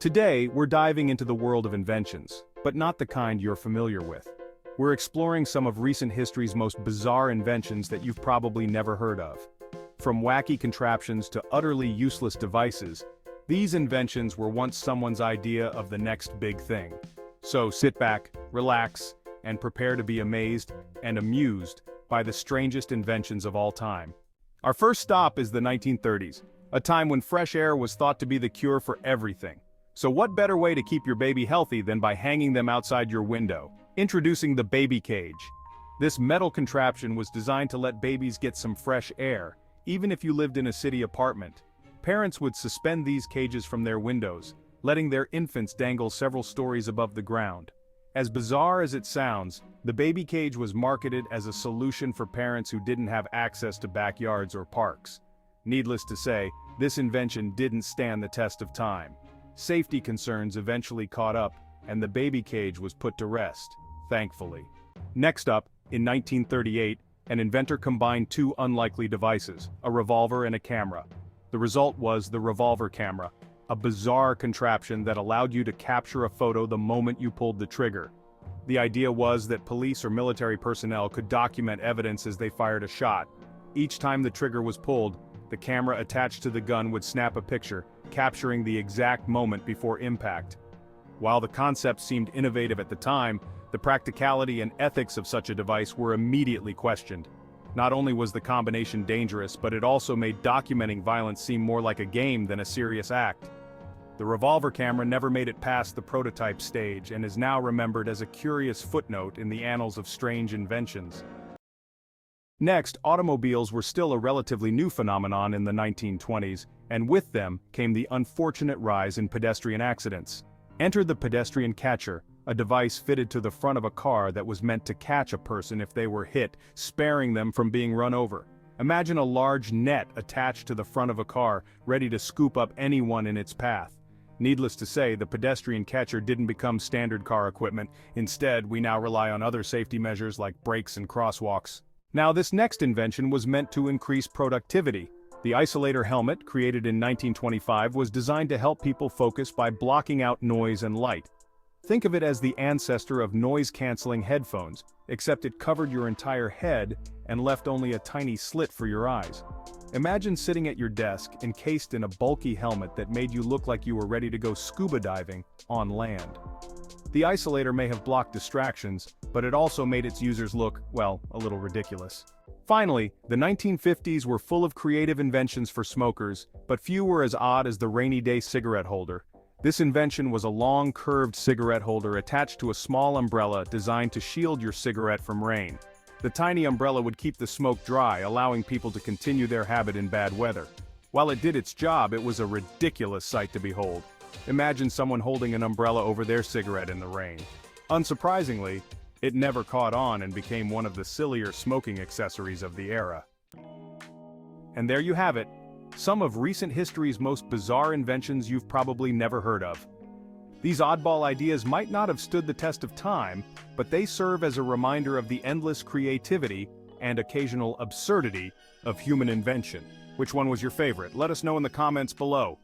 Today, we're diving into the world of inventions, but not the kind you're familiar with. We're exploring some of recent history's most bizarre inventions that you've probably never heard of. From wacky contraptions to utterly useless devices, these inventions were once someone's idea of the next big thing. So sit back, relax, and prepare to be amazed and amused by the strangest inventions of all time. Our first stop is the 1930s, a time when fresh air was thought to be the cure for everything. So what better way to keep your baby healthy than by hanging them outside your window? Introducing the baby cage. This metal contraption was designed to let babies get some fresh air, even if you lived in a city apartment. Parents would suspend these cages from their windows, letting their infants dangle several stories above the ground. As bizarre as it sounds, the baby cage was marketed as a solution for parents who didn't have access to backyards or parks. Needless to say, this invention didn't stand the test of time. Safety concerns eventually caught up, and the baby cage was put to rest, thankfully. Next up, in 1938, an inventor combined two unlikely devices, a revolver and a camera. The result was the Revolver Camera, a bizarre contraption that allowed you to capture a photo the moment you pulled the trigger. The idea was that police or military personnel could document evidence as they fired a shot. Each time the trigger was pulled, the camera attached to the gun would snap a picture, capturing the exact moment before impact. While the concept seemed innovative at the time, the practicality and ethics of such a device were immediately questioned. Not only was the combination dangerous, but it also made documenting violence seem more like a game than a serious act. The Revolver Camera never made it past the prototype stage and is now remembered as a curious footnote in the annals of strange inventions. Next, automobiles were still a relatively new phenomenon in the 1920s, and with them came the unfortunate rise in pedestrian accidents. Enter the Pedestrian Catcher, a device fitted to the front of a car that was meant to catch a person if they were hit, sparing them from being run over. Imagine a large net attached to the front of a car, ready to scoop up anyone in its path. Needless to say, the Pedestrian Catcher didn't become standard car equipment. Instead, we now rely on other safety measures like brakes and crosswalks. Now, this next invention was meant to increase productivity. The Isolator Helmet, created in 1925, was designed to help people focus by blocking out noise and light. Think of it as the ancestor of noise-canceling headphones, except it covered your entire head and left only a tiny slit for your eyes. Imagine sitting at your desk, encased in a bulky helmet that made you look like you were ready to go scuba diving on land. The Isolator may have blocked distractions, but it also made its users look, well, a little ridiculous. Finally, the 1950s were full of creative inventions for smokers, but few were as odd as the rainy day cigarette holder. This invention was a long, curved cigarette holder attached to a small umbrella designed to shield your cigarette from rain. The tiny umbrella would keep the smoke dry, allowing people to continue their habit in bad weather. While it did its job, it was a ridiculous sight to behold. Imagine someone holding an umbrella over their cigarette in the rain. Unsurprisingly, it never caught on and became one of the sillier smoking accessories of the era. And there you have it, some of recent history's most bizarre inventions you've probably never heard of. These oddball ideas might not have stood the test of time, but they serve as a reminder of the endless creativity and occasional absurdity of human invention. Which one was your favorite? Let us know in the comments below.